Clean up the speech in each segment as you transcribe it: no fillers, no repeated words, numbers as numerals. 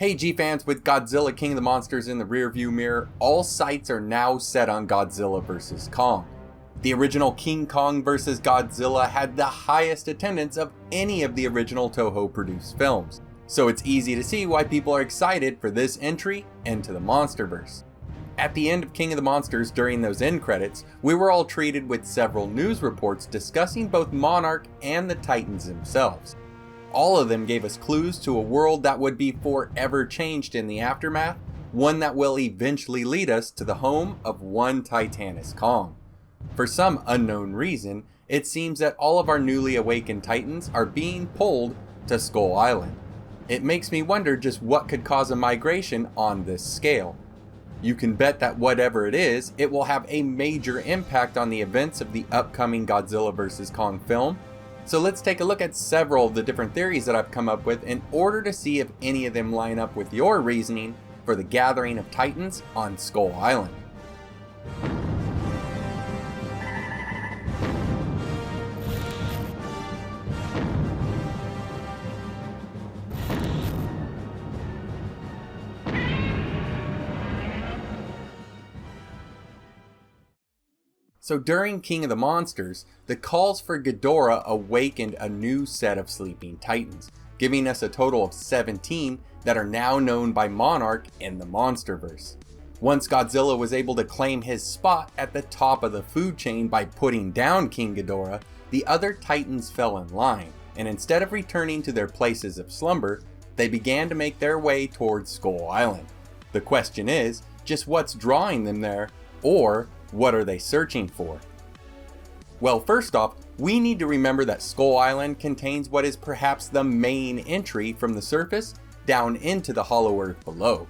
Hey G-fans, with Godzilla King of the Monsters in the rearview mirror, all sights are now set on Godzilla vs. Kong. The original King Kong vs. Godzilla had the highest attendance of any of the original Toho produced films, so it's easy to see why people are excited for this entry into the Monsterverse. At the end of King of the Monsters during those end credits, we were all treated with several news reports discussing both Monarch and the Titans themselves. All of them gave us clues to a world that would be forever changed in the aftermath, one that will eventually lead us to the home of one Titanus Kong. For some unknown reason, it seems that all of our newly awakened Titans are being pulled to Skull Island. It makes me wonder just what could cause a migration on this scale. You can bet that whatever it is, it will have a major impact on the events of the upcoming Godzilla vs. Kong film. So let's take a look at several of the different theories that I've come up with in order to see if any of them line up with your reasoning for the gathering of Titans on Skull Island. So during King of the Monsters, the calls for Ghidorah awakened a new set of sleeping Titans, giving us a total of 17 that are now known by Monarch in the Monsterverse. Once Godzilla was able to claim his spot at the top of the food chain by putting down King Ghidorah, the other Titans fell in line, and instead of returning to their places of slumber, they began to make their way towards Skull Island. The question is, just what's drawing them there, or what are they searching for? Well, first off, we need to remember that Skull Island contains what is perhaps the main entry from the surface down into the hollow earth below.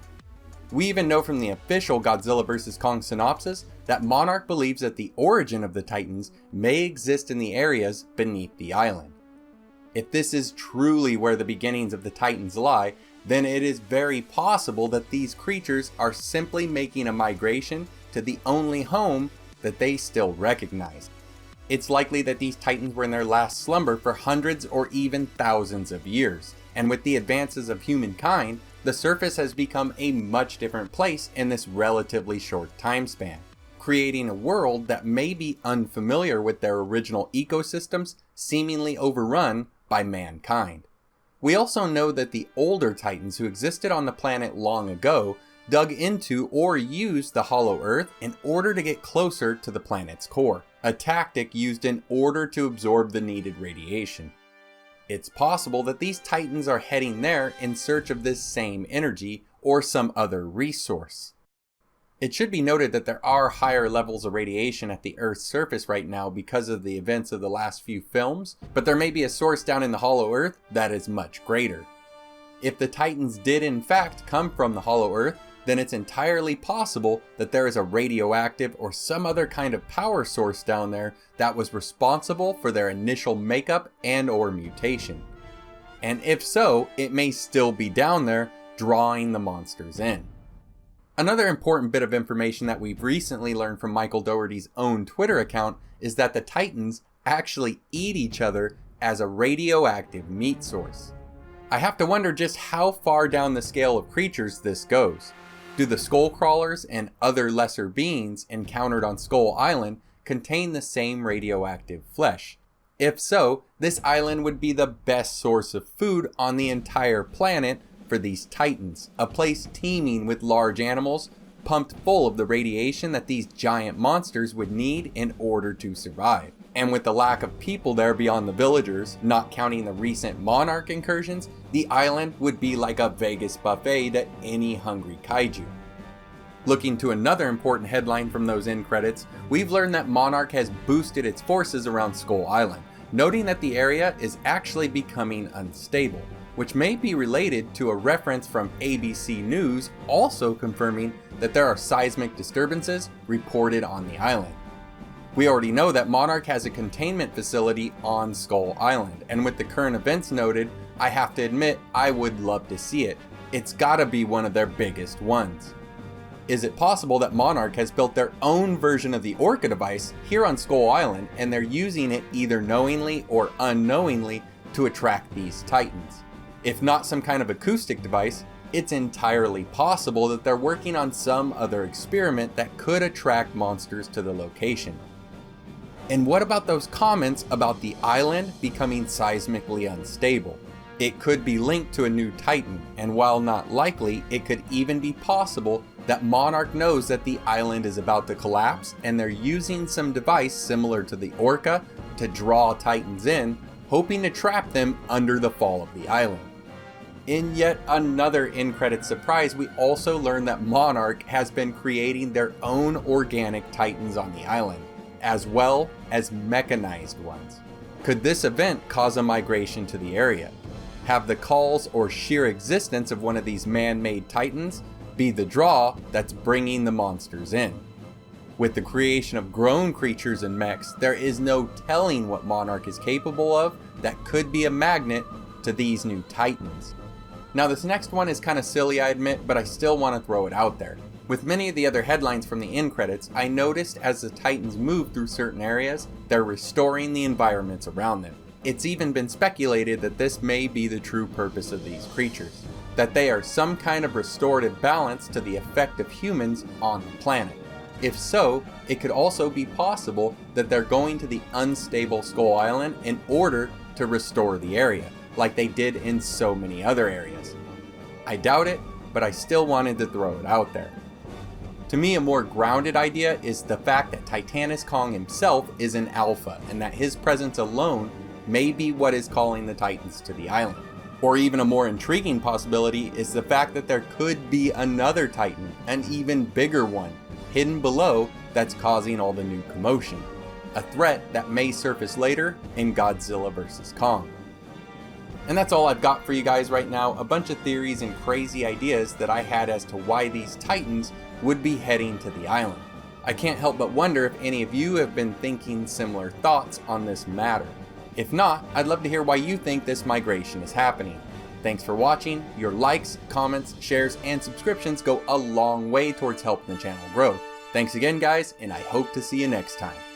We even know from the official Godzilla vs. Kong synopsis that Monarch believes that the origin of the Titans may exist in the areas beneath the island. If this is truly where the beginnings of the Titans lie, then it is very possible that these creatures are simply making a migration to the only home that they still recognize. It's likely that these Titans were in their last slumber for hundreds or even thousands of years, and with the advances of humankind, the surface has become a much different place in this relatively short time span, creating a world that may be unfamiliar with their original ecosystems, seemingly overrun by mankind. We also know that the older Titans who existed on the planet long ago dug into or used the hollow earth in order to get closer to the planet's core, a tactic used in order to absorb the needed radiation. It's possible that these Titans are heading there in search of this same energy or some other resource. It should be noted that there are higher levels of radiation at the Earth's surface right now because of the events of the last few films, but there may be a source down in the hollow earth that is much greater. If the Titans did in fact come from the hollow earth, then it's entirely possible that there is a radioactive or some other kind of power source down there that was responsible for their initial makeup and or mutation. And if so, it may still be down there, drawing the monsters in. Another important bit of information that we've recently learned from Michael Dougherty's own Twitter account is that the Titans actually eat each other as a radioactive meat source. I have to wonder just how far down the scale of creatures this goes. Do the skull crawlers and other lesser beings encountered on Skull Island contain the same radioactive flesh? If so, this island would be the best source of food on the entire planet for these Titans, a place teeming with large animals, pumped full of the radiation that these giant monsters would need in order to survive. And with the lack of people there beyond the villagers, not counting the recent Monarch incursions, the island would be like a Vegas buffet to any hungry kaiju. Looking to another important headline from those end credits, we've learned that Monarch has boosted its forces around Skull Island, noting that the area is actually becoming unstable, which may be related to a reference from ABC News also confirming that there are seismic disturbances reported on the island. We already know that Monarch has a containment facility on Skull Island, and with the current events noted, I have to admit I would love to see it. It's gotta be one of their biggest ones. Is it possible that Monarch has built their own version of the Orca device here on Skull Island and they're using it either knowingly or unknowingly to attract these Titans? If not some kind of acoustic device, it's entirely possible that they're working on some other experiment that could attract monsters to the location. And what about those comments about the island becoming seismically unstable? It could be linked to a new Titan, and while not likely, it could even be possible that Monarch knows that the island is about to collapse and they're using some device similar to the Orca to draw Titans in, hoping to trap them under the fall of the island. In yet another in-credits surprise, we also learn that Monarch has been creating their own organic Titans on the island, as well as mechanized ones. Could this event cause a migration to the area? Have the calls or sheer existence of one of these man-made Titans be the draw that's bringing the monsters in? With the creation of grown creatures and mechs, there is no telling what Monarch is capable of that could be a magnet to these new Titans. Now this next one is kind of silly, I admit, but I still want to throw it out there. With many of the other headlines from the end credits, I noticed as the Titans move through certain areas, they're restoring the environments around them. It's even been speculated that this may be the true purpose of these creatures, that they are some kind of restorative balance to the effect of humans on the planet. If so, it could also be possible that they're going to the unstable Skull Island in order to restore the area, like they did in so many other areas. I doubt it, but I still wanted to throw it out there. To me, a more grounded idea is the fact that Titanus Kong himself is an alpha, and that his presence alone may be what is calling the Titans to the island. Or even a more intriguing possibility is the fact that there could be another Titan, an even bigger one, hidden below that's causing all the new commotion. A threat that may surface later in Godzilla vs. Kong. And that's all I've got for you guys right now, a bunch of theories and crazy ideas that I had as to why these Titans would be heading to the island. I can't help but wonder if any of you have been thinking similar thoughts on this matter. If not, I'd love to hear why you think this migration is happening. Thanks for watching. Your likes, comments, shares, and subscriptions go a long way towards helping the channel grow. Thanks again guys, and I hope to see you next time.